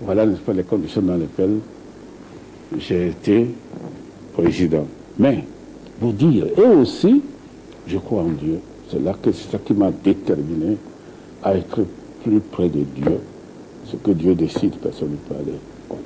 Voilà, n'est-ce pas, les conditions dans lesquelles j'ai été président. Mais, vous dire, et aussi, je crois en Dieu. C'est ça qui m'a déterminé à être plus près de Dieu. Ce que Dieu décide, personne ne peut aller contre.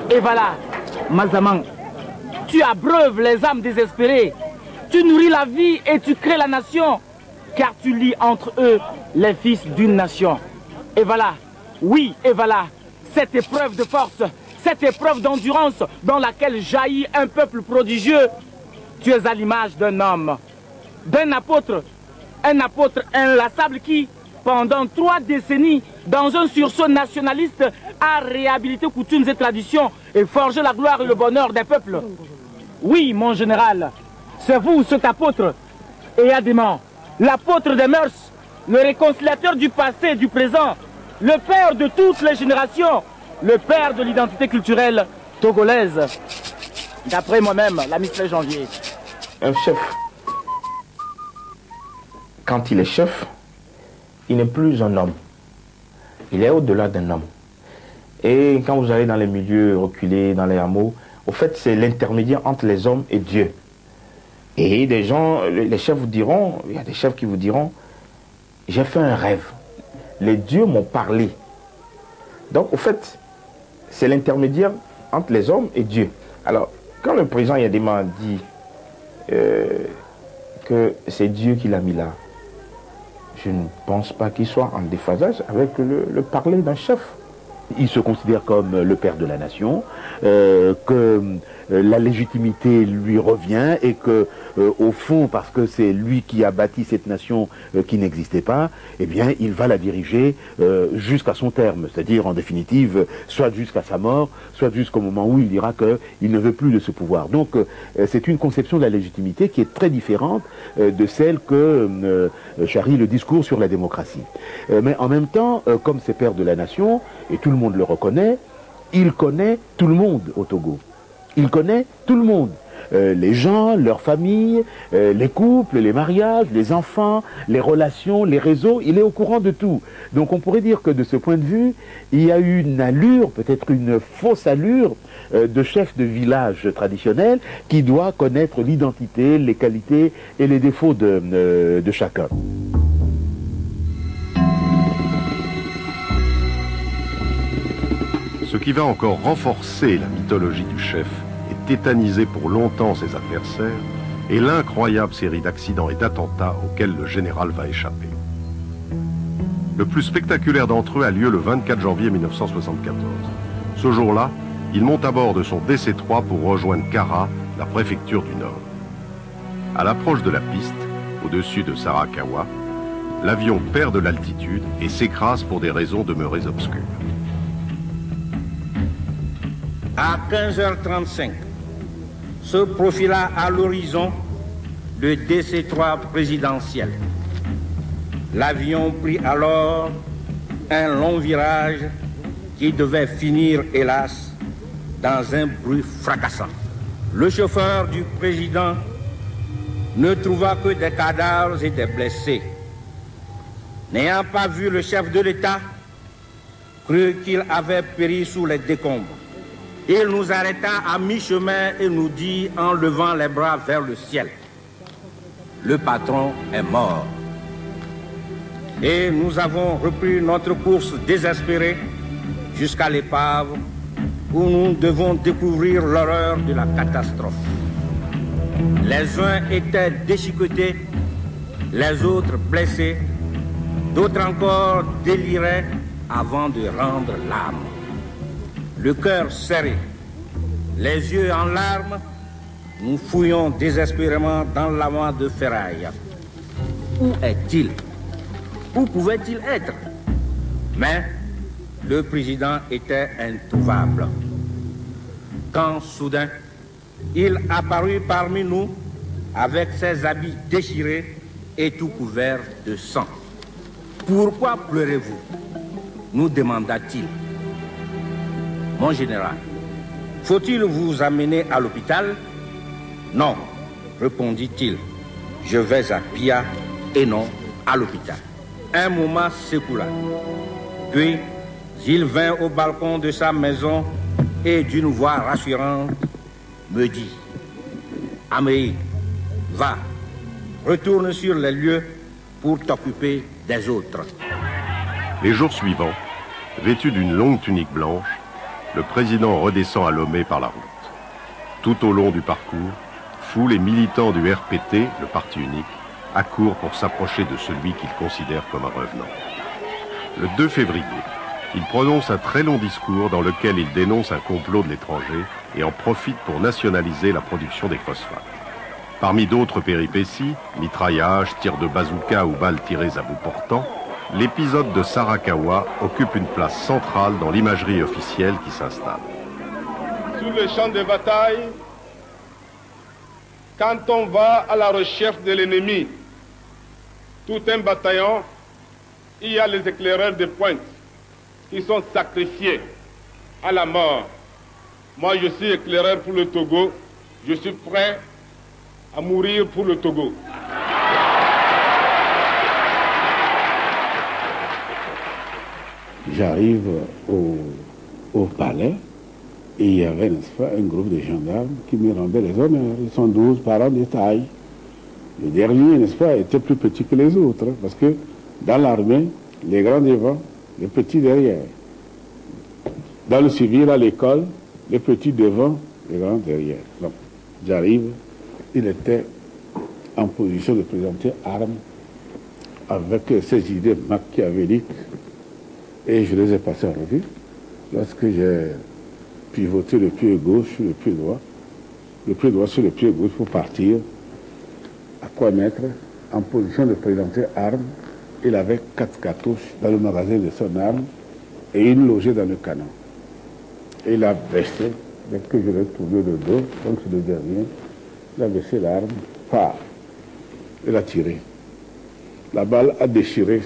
Et voilà, Mazaman, tu abreuves les âmes désespérées, tu nourris la vie et tu crées la nation, car tu lis entre eux les fils d'une nation. Et voilà, oui, et voilà, cette épreuve de force, cette épreuve d'endurance dans laquelle jaillit un peuple prodigieux, tu es à l'image d'un homme, d'un apôtre, un apôtre inlassable qui, pendant 3 décennies, dans un sursaut nationaliste, a réhabilité coutumes et traditions et forgé la gloire et le bonheur des peuples. Oui, mon général, c'est vous, cet apôtre, et adément, l'apôtre des mœurs, le réconciliateur du passé et du présent, le père de toutes les générations, le père de l'identité culturelle togolaise. D'après moi-même, la Miss Janvier. Un chef, quand il est chef, il n'est plus un homme. Il est au-delà d'un homme. Et quand vous allez dans les milieux reculés, dans les hameaux, au fait, c'est l'intermédiaire entre les hommes et Dieu. Et des gens, les chefs vous diront, il y a des chefs qui vous diront, j'ai fait un rêve. Les dieux m'ont parlé. Donc, au fait, c'est l'intermédiaire entre les hommes et Dieu. Alors, quand le président Yadema dit que c'est Dieu qui l'a mis là, je ne pense pas qu'il soit en déphasage avec le parler d'un chef. Il se considère comme le père de la nation, que la légitimité lui revient et que, au fond, parce que c'est lui qui a bâti cette nation qui n'existait pas, eh bien, il va la diriger jusqu'à son terme, c'est-à-dire, en définitive, soit jusqu'à sa mort, soit jusqu'au moment où il dira qu'il ne veut plus de ce pouvoir. Donc, c'est une conception de la légitimité qui est très différente de celle que charrie le discours sur la démocratie. Mais en même temps, comme c'est père de la nation, et tout le monde le reconnaît, il connaît tout le monde au Togo. Il connaît tout le monde. Les gens, leurs familles, les couples, les mariages, les enfants, les relations, les réseaux, il est au courant de tout. Donc on pourrait dire que de ce point de vue, il y a eu une allure, peut-être une fausse allure, de chef de village traditionnel qui doit connaître l'identité, les qualités et les défauts de chacun. Ce qui va encore renforcer la mythologie du chef et tétaniser pour longtemps ses adversaires est l'incroyable série d'accidents et d'attentats auxquels le général va échapper. Le plus spectaculaire d'entre eux a lieu le 24 janvier 1974. Ce jour-là, il monte à bord de son DC-3 pour rejoindre Kara, la préfecture du Nord. À l'approche de la piste, au-dessus de Sarakawa, l'avion perd de l'altitude et s'écrase pour des raisons demeurées obscures. À 15h35, se profila à l'horizon le DC-3 présidentiel. L'avion prit alors un long virage qui devait finir, hélas, dans un bruit fracassant. Le chauffeur du président ne trouva que des cadavres et des blessés. n'ayant pas vu le chef de l'État, crut qu'il avait péri sous les décombres. Il nous arrêta à mi-chemin et nous dit en levant les bras vers le ciel: le patron est mort. Et nous avons repris notre course désespérée jusqu'à l'épave où nous devons découvrir l'horreur de la catastrophe. Les uns étaient déchiquetés, les autres blessés, d'autres encore déliraient avant de rendre l'âme. Le cœur serré, les yeux en larmes, nous fouillons désespérément dans l'amas de ferraille. Où est-il? Où pouvait-il être? Mais le président était introuvable. Quand soudain, il apparut parmi nous avec ses habits déchirés et tout couverts de sang. Pourquoi pleurez-vous? Nous demanda-t-il. Mon général, faut-il vous amener à l'hôpital? Non, répondit-il. Je vais à Pia et non à l'hôpital. Un moment s'écoula. Puis, il vint au balcon de sa maison et d'une voix rassurante me dit: Améi, va, retourne sur les lieux pour t'occuper des autres. Les jours suivants, vêtu d'une longue tunique blanche, le président redescend à Lomé par la route. Tout au long du parcours, foule et militants du RPT, le parti unique, accourent pour s'approcher de celui qu'ils considèrent comme un revenant. Le 2 février, il prononce un très long discours dans lequel il dénonce un complot de l'étranger et en profite pour nationaliser la production des phosphates. Parmi d'autres péripéties, mitraillages, tirs de bazooka ou balles tirées à bout portant, l'épisode de Sarakawa occupe une place centrale dans l'imagerie officielle qui s'installe. Sur le champ de bataille, quand on va à la recherche de l'ennemi, tout un bataillon, il y a les éclaireurs de pointe qui sont sacrifiés à la mort. Moi, je suis éclaireur pour le Togo, je suis prêt à mourir pour le Togo. J'arrive au palais et il y avait, n'est-ce pas, un groupe de gendarmes qui me rendaient les honneurs. Ils sont 12 par an de taille. Le dernier, n'est-ce pas, était plus petit que les autres, parce que dans l'armée, les grands devant, les petits derrière. Dans le civil, à l'école, les petits devant, les grands derrière. Donc, j'arrive, il était en position de présenter armes avec ses idées machiavéliques et je les ai passées en revue. Lorsque j'ai pivoté le pied gauche sur le pied droit sur le pied gauche pour partir, à quoi mettre en position de présenter armes, il avait 4 cartouches dans le magasin de son arme et une logée dans le canon. Et il a baissé, dès que je l'ai tourné le dos, donc c'est le dernier, il a baissé l'arme, il a tiré. La balle a déchiré,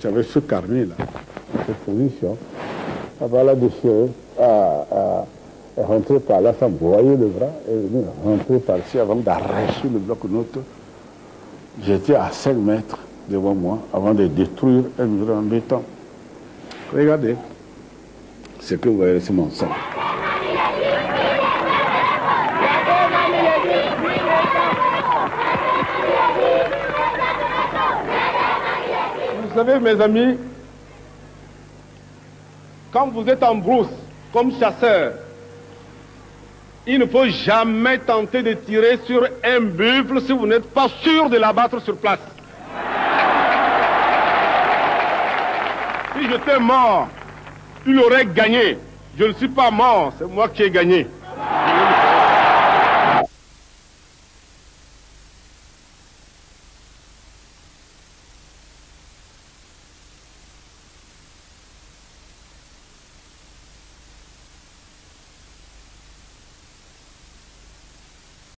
j'avais ce carnet là, cette position, la balle a déchiré, est rentrée par là sans broyer le bras, et est rentrée par-ci avant d'arracher le bloc-notes. J'étais à 5 mètres devant moi avant de détruire un mur en béton. Regardez, ce que vous voyez, c'est mon sang. Vous savez, mes amis, quand vous êtes en brousse, comme chasseur, il ne faut jamais tenter de tirer sur un buffle si vous n'êtes pas sûr de l'abattre sur place. Si j'étais mort, il aurait gagné. Je ne suis pas mort, c'est moi qui ai gagné.